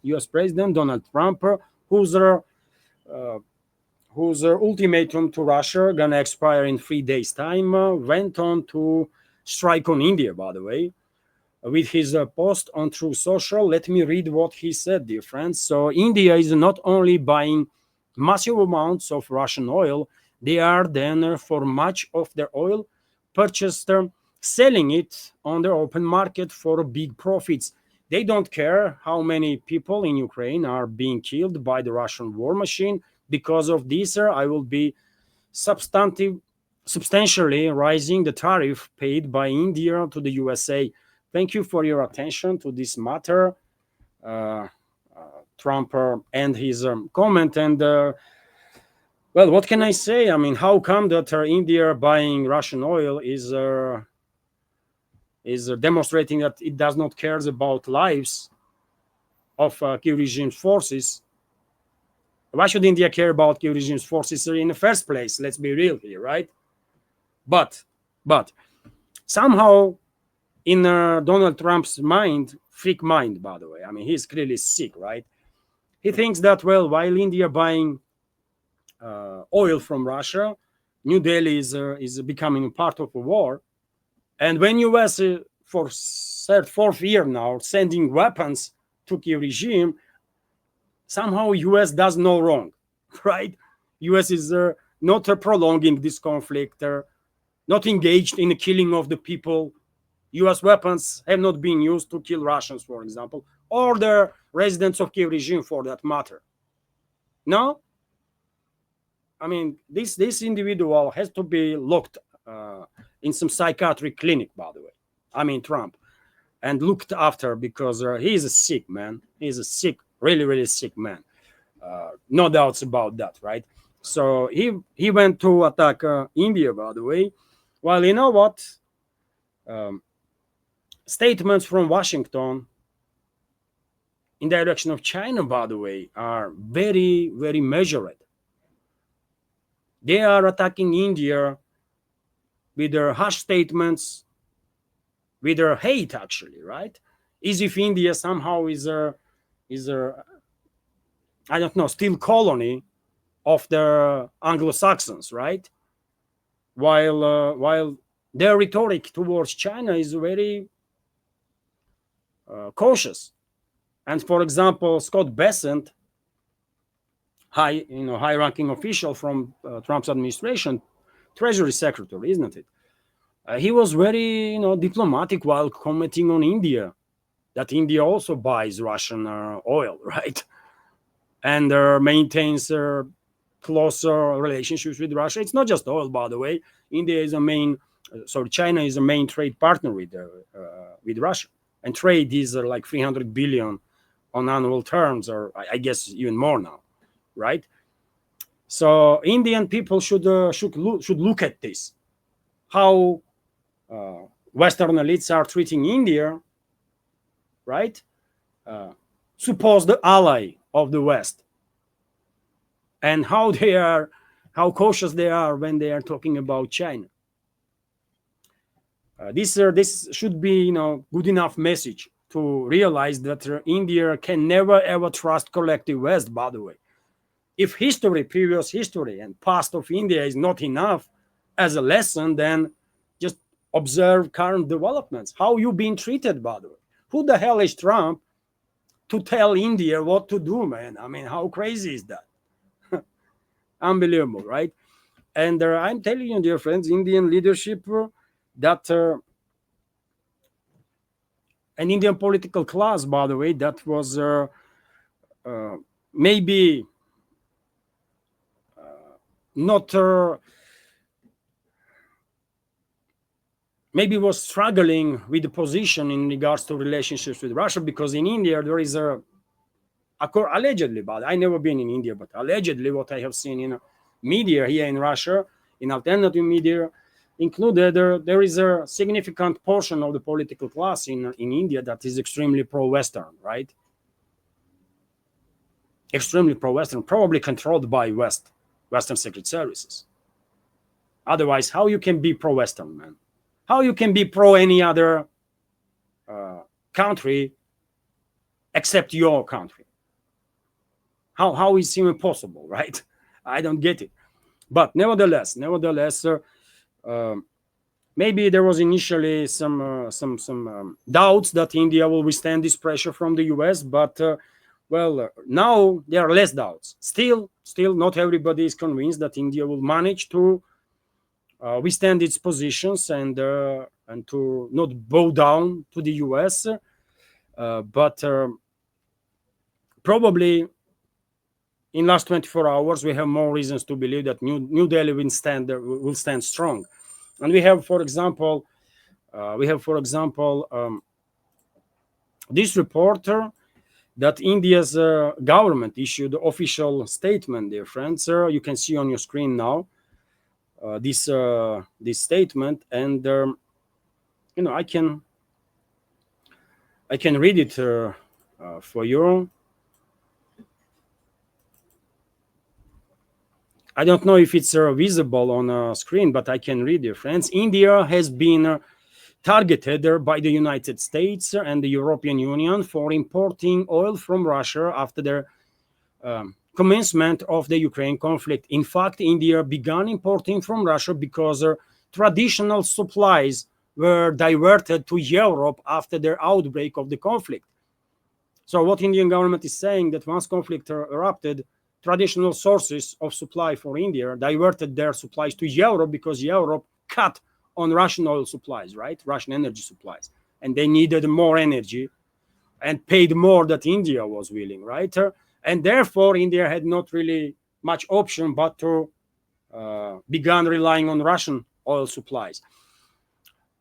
U.S. President Donald Trump, whose ultimatum to Russia gonna expire in 3 days' time, went on to strike on India, by the way, with his post on True Social. Let me read what he said, dear friends. So India is not only buying massive amounts of Russian oil, they are then, for much of their oil purchased, selling it on the open market for big profits. They don't care how many people in Ukraine are being killed by the Russian war machine. Because of this, I will be substantially raising the tariff paid by India to the USA. Thank you for your attention to this matter, Trump and his comment. And well, what can I say? I mean, how come that India buying Russian oil is demonstrating that it does not care about lives of Kiev regime's forces? Why should India care about Kiev regime's forces in the first place? Let's be real here, right? But somehow in Donald Trump's mind, freak mind, by the way, I mean, he's clearly sick, right? He thinks that, well, while India buying oil from Russia, New Delhi is becoming a part of a war. And when US, for fourth year now, sending weapons to Kiev regime, somehow US does no wrong, right? US is not prolonging this conflict, not engaged in the killing of the people. US weapons have not been used to kill Russians, for example, or the residents of Kiev regime for that matter. No? I mean, this individual has to be looked in some psychiatric clinic, by the way. I mean, Trump. And looked after, because he's a sick man. He's a sick, really, really sick man. No doubts about that, right? So he went to attack India, by the way. Well, you know what? Statements from Washington in the direction of China, by the way, are very, very measured. They are attacking India with their harsh statements, with their hate, actually, right? As if India somehow is a I don't know, still colony of the Anglo-Saxons, right? While their rhetoric towards China is very cautious. And for example, Scott Bessent, high-ranking official from Trump's administration, Treasury Secretary, isn't it? He was very, diplomatic while commenting on India, that India also buys Russian oil, right? And maintains closer relationships with Russia. It's not just oil, by the way. China is a main trade partner with Russia, and trade is like 300 billion on annual terms, or I guess even more now, right? So Indian people should look at this, how Western elites are treating India, right? Supposed ally of the West, and how cautious they are when they are talking about China. This should be good enough message to realize that India can never ever trust collective West. By the way, if previous history and past of India is not enough as a lesson, then just observe current developments. How you being treated, by the way? Who the hell is Trump to tell India what to do, man? I mean, how crazy is that? Unbelievable, right? And I'm telling you, dear friends, Indian leadership, that an Indian political class, by the way, that was maybe not maybe was struggling with the position in regards to relationships with Russia, because in India there is allegedly, but I never been in India, but allegedly what I have seen in media here in Russia, in alternative media included, there is a significant portion of the political class in India that is extremely pro-Western, right? Extremely pro-Western, probably controlled by Western secret services. Otherwise, how you can be pro-Western, man? How you can be pro any other country except your country? How is it even possible, right? I don't get it. But nevertheless, maybe there was initially some doubts that India will withstand this pressure from the US, but now there are less doubts. Still, not everybody is convinced that India will manage to withstand its positions and to not bow down to the US. But probably in last 24 hours, we have more reasons to believe that New Delhi will stand strong. And we have, for example, this reporter that India's government issued official statement, dear friends. You can see on your screen now this statement, and I can read it for you. I don't know if it's visible on a screen, but I can read, dear friends. India has been targeted by the United States and the European Union for importing oil from Russia after their commencement of the Ukraine conflict. In fact, India began importing from Russia because traditional supplies were diverted to Europe after their outbreak of the conflict. So what Indian government is saying, that once conflict erupted, traditional sources of supply for India diverted their supplies to Europe because Europe cut on Russian oil supplies, right? Russian energy supplies. And they needed more energy and paid more than India was willing, right? And therefore, India had not really much option but to began relying on Russian oil supplies.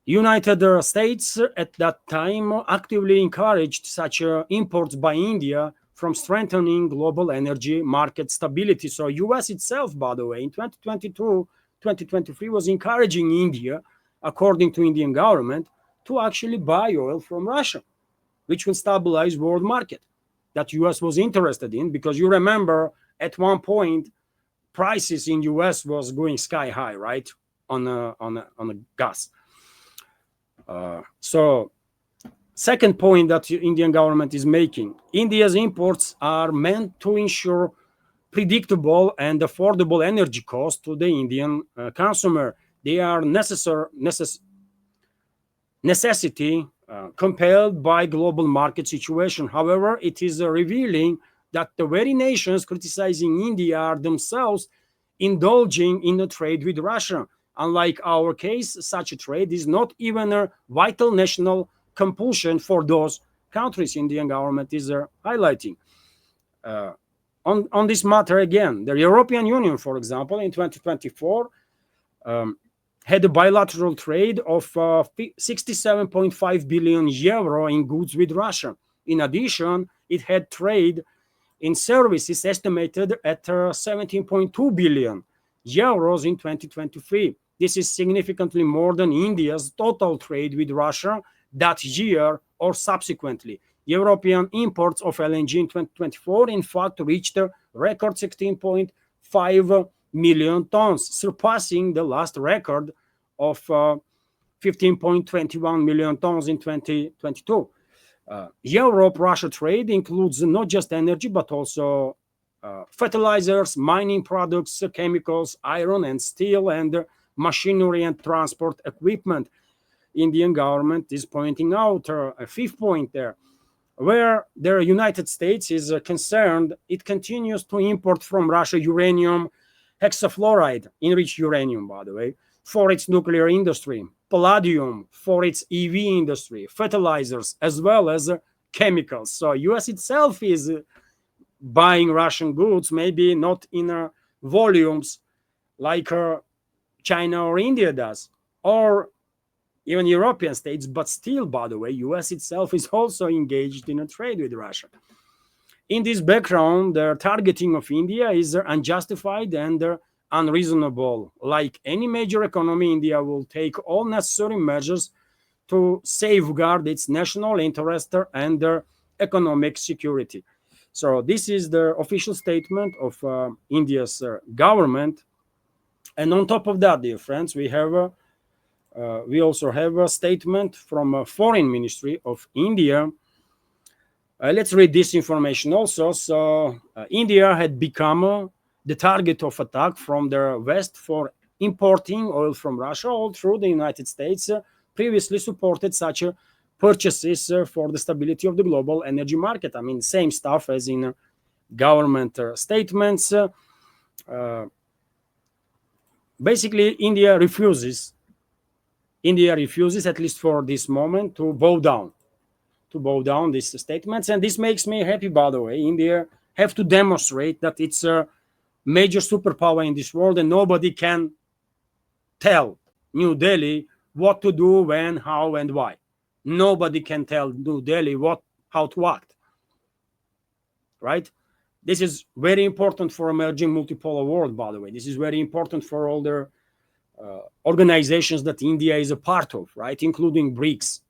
United States at that time actively encouraged such imports by India from strengthening global energy market stability. So US itself, by the way, in 2022, 2023 was encouraging India, according to Indian government, to actually buy oil from Russia, which will stabilize world market that US was interested in, because you remember at one point prices in US was going sky high, right, on a gas. So second point that the Indian government is making, India's imports are meant to ensure predictable and affordable energy costs to the Indian consumer. They are necessity compelled by global market situation. However, it is revealing that the very nations criticizing India are themselves indulging in a trade with Russia. Unlike our case, such a trade is not even a vital national compulsion for those countries Indian government is highlighting. On this matter again, the European Union, for example, in 2024 had a bilateral trade of 67.5 billion euro in goods with Russia. In addition, it had trade in services estimated at 17.2 billion euros in 2023. This is significantly more than India's total trade with Russia that year or subsequently. European imports of LNG in 2024, in fact, reached a record 16.5 million tons, surpassing the last record of 15.21 million tons in 2022. Europe-Russia trade includes not just energy, but also fertilizers, mining products, chemicals, iron and steel, and machinery and transport equipment. Indian government is pointing out a fifth point there. Where the United States is concerned, it continues to import from Russia uranium hexafluoride, enriched uranium, by the way, for its nuclear industry, palladium for its EV industry, fertilizers, as well as chemicals. So US itself is buying Russian goods, maybe not in volumes like China or India does, or even European states, but still, by the way, US itself is also engaged in a trade with Russia. In this background, the targeting of India is unjustified and unreasonable. Like any major economy, India will take all necessary measures to safeguard its national interest and economic security. So this is the official statement of India's government. And on top of that, dear friends, we also have a statement from Foreign Ministry of India, Let's read this information also. So India had become the target of attack from the West for importing oil from Russia, all through the United States previously supported such purchases for the stability of the global energy market. I mean, same stuff as in government statements. Basically, India refuses, at least for this moment, to bow down these statements. And this makes me happy, by the way. India have to demonstrate that it's a major superpower in this world, and nobody can tell New Delhi what to do, when, how, and why. Nobody can tell New Delhi how to act, right? This is very important for emerging multipolar world, by the way. This is very important for all the organizations that India is a part of, right, including BRICS.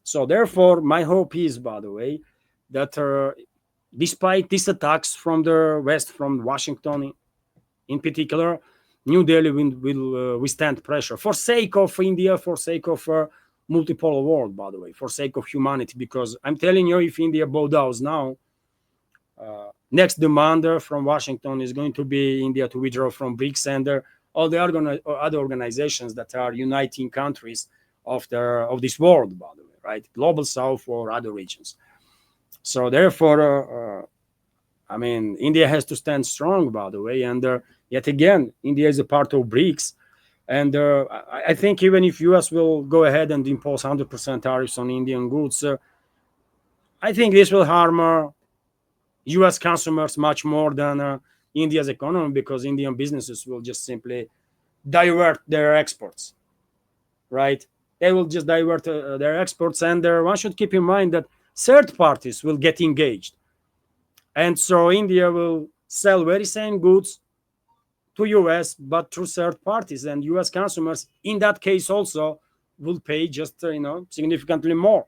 So therefore, my hope is, by the way, that despite these attacks from the West, from Washington in particular, New Delhi will withstand pressure for sake of India, for sake of multipolar world, by the way, for sake of humanity. Because I'm telling you, if India bows down now, next demand from Washington is going to be India to withdraw from BRICS and all the other organizations that are uniting countries of this world, by the way, right? Global South or other regions. So therefore, I mean, India has to stand strong, by the way. And yet again, India is a part of BRICS. And I think even if US will go ahead and impose 100% tariffs on Indian goods, I think this will harm US consumers much more than India's economy, because Indian businesses will just simply divert their exports, right? They will just divert their exports. And one should keep in mind that third parties will get engaged. And so India will sell very same goods to US, but through third parties. And US consumers, in that case, also will pay just, significantly more.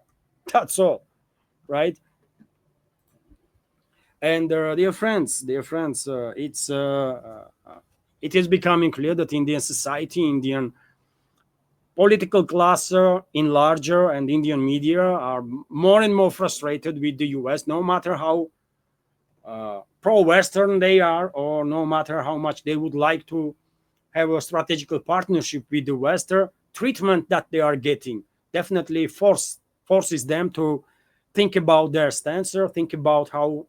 That's all, right? And dear friends, it is becoming clear that Indian society, Indian political class in larger, and Indian media are more and more frustrated with the US, no matter how pro-Western they are, or no matter how much they would like to have a strategical partnership with the Western. Treatment that they are getting definitely forces them to think about their stance, think about how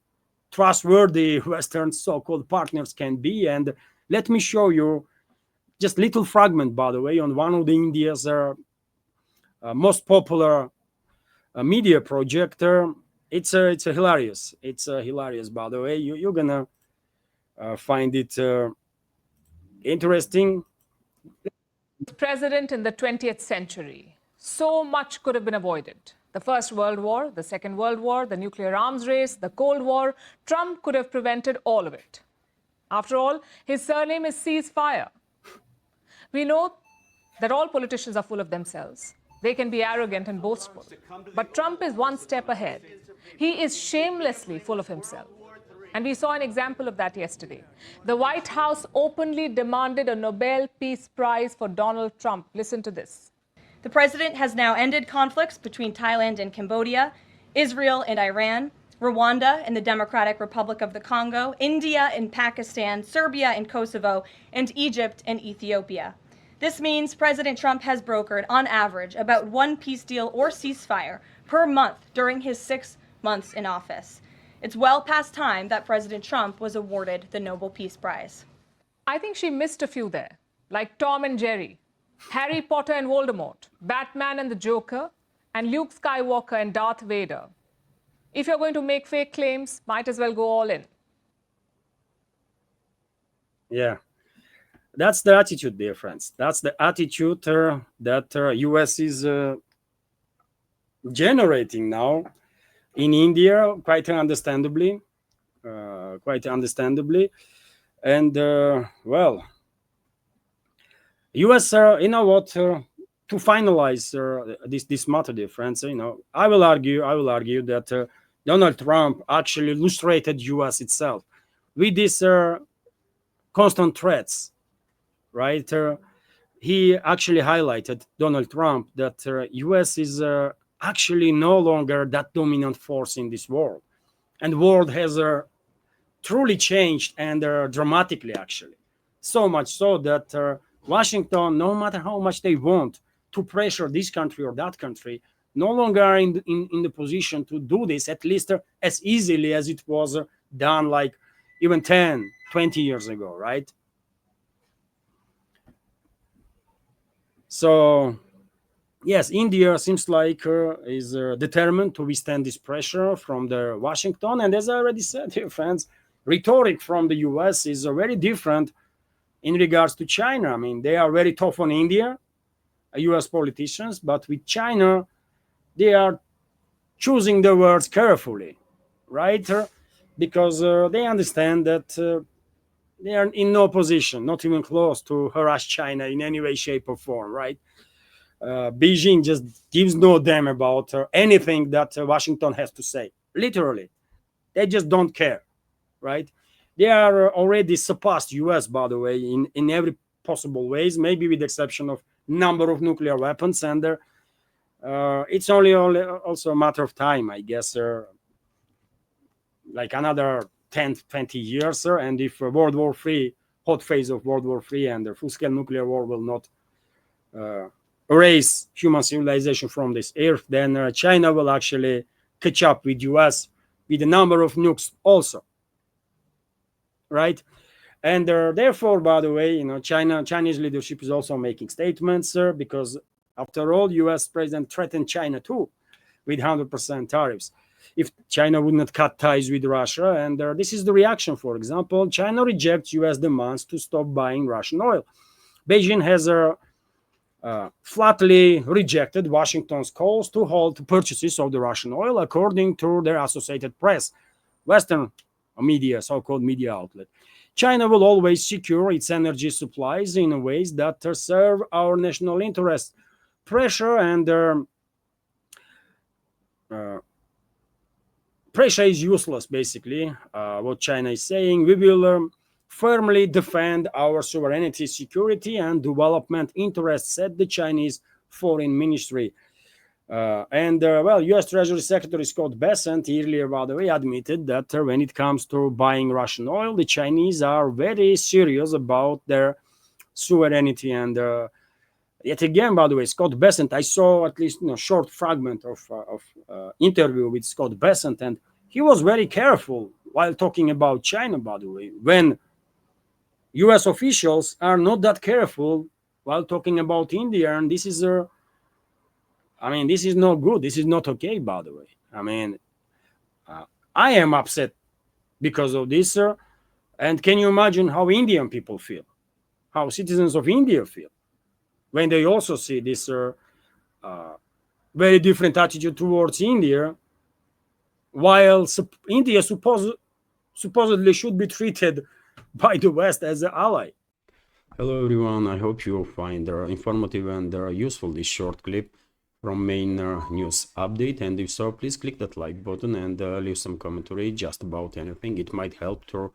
trustworthy Western so-called partners can be. And let me show you just little fragment, by the way, on one of the India's most popular media project. It's hilarious. It's hilarious, by the way. You're gonna find it interesting. President in the 20th century. So much could have been avoided. The First World War, the Second World War, the nuclear arms race, the Cold War. Trump could have prevented all of it. After all, his surname is Ceasefire. We know that all politicians are full of themselves. They can be arrogant and boastful. But Trump is one step ahead. He is shamelessly full of himself. And we saw an example of that yesterday. The White House openly demanded a Nobel Peace Prize for Donald Trump. Listen to this. The president has now ended conflicts between Thailand and Cambodia, Israel and Iran, Rwanda and the Democratic Republic of the Congo, India and Pakistan, Serbia and Kosovo, and Egypt and Ethiopia. This means President Trump has brokered, on average, about one peace deal or ceasefire per month during his 6 months in office. It's well past time that President Trump was awarded the Nobel Peace Prize. I think she missed a few there, like Tom and Jerry, Harry Potter and Voldemort, Batman and the Joker, and Luke Skywalker and Darth Vader. If you're going to make fake claims, might as well go all in. Yeah, that's the attitude, dear friends. That's the attitude that US is generating now in India, quite understandably. And well, US, you know what? To finalize this matter, dear friends, I will argue that Donald Trump actually illustrated US itself with these constant threats, right? He actually highlighted, Donald Trump, that US is actually no longer that dominant force in this world. And the world has truly changed, and dramatically, actually. So much so that Washington, no matter how much they want to pressure this country or that country, no longer are in the position to do this, at least as easily as it was done like even 10, 20 years ago, right? So, yes, India seems like is determined to withstand this pressure from the Washington. And as I already said, dear friends, rhetoric from the US is very different in regards to China. I mean, they are very tough on India, US politicians, but with China, they are choosing the words carefully, right? Because they understand that they are in no position, not even close, to harass China in any way, shape, or form, right? Beijing just gives no damn about anything that Washington has to say. Literally, they just don't care, right? They are already surpassed US, by the way, in every possible ways, maybe with the exception of number of nuclear weapons, and it's only also a matter of time, I guess, like another 10, 20 years, and if World War III, hot phase of World War III, and the full-scale nuclear war will not erase human civilization from this earth, then China will actually catch up with US with the number of nukes also, right? And therefore, by the way, Chinese leadership is also making statements, because after all, US president threatened China too with 100% tariffs if China would not cut ties with Russia. And this is the reaction. For example, China rejects US demands to stop buying Russian oil. Beijing has flatly rejected Washington's calls to halt purchases of the Russian oil, according to their Associated Press, Western media, so-called media outlet. China will always secure its energy supplies in ways that serve our national interests. Pressure and pressure is useless, basically, what China is saying. We will firmly defend our sovereignty, security, and development interests, said the Chinese Foreign Ministry. Well, U.S. Treasury Secretary Scott Bessent earlier, by the way, admitted that when it comes to buying Russian oil, the Chinese are very serious about their sovereignty. And yet again, by the way, Scott Bessent, I saw at least a short fragment of interview with Scott Bessent, and he was very careful while talking about China, by the way, when U.S. officials are not that careful while talking about India. And this is this is not good. This is not okay, by the way. I am upset because of this, and can you imagine how Indian people feel, how citizens of India feel, when they also see this very different attitude towards India, while India supposedly should be treated by the West as an ally. Hello everyone, I hope you find informative and useful this short clip from main news update, and if so, please click that like button and leave some commentary just about anything. It might help to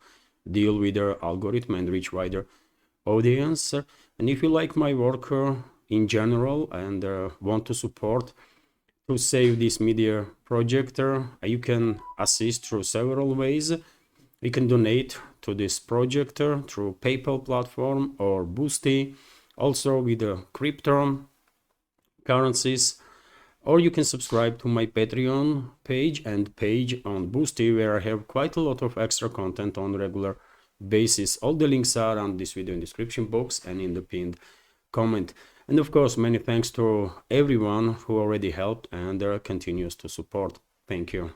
deal with the algorithm and reach wider audience. And if you like my work in general and want to support to save this media project, you can assist through several ways. You can donate to this project through PayPal platform or Boosty, also with the crypto currencies, or you can subscribe to my Patreon page and page on Boosty, where I have quite a lot of extra content on regular basis. All the links are on this video in description box and in the pinned comment. And of course, many thanks to everyone who already helped and continues to support. Thank you.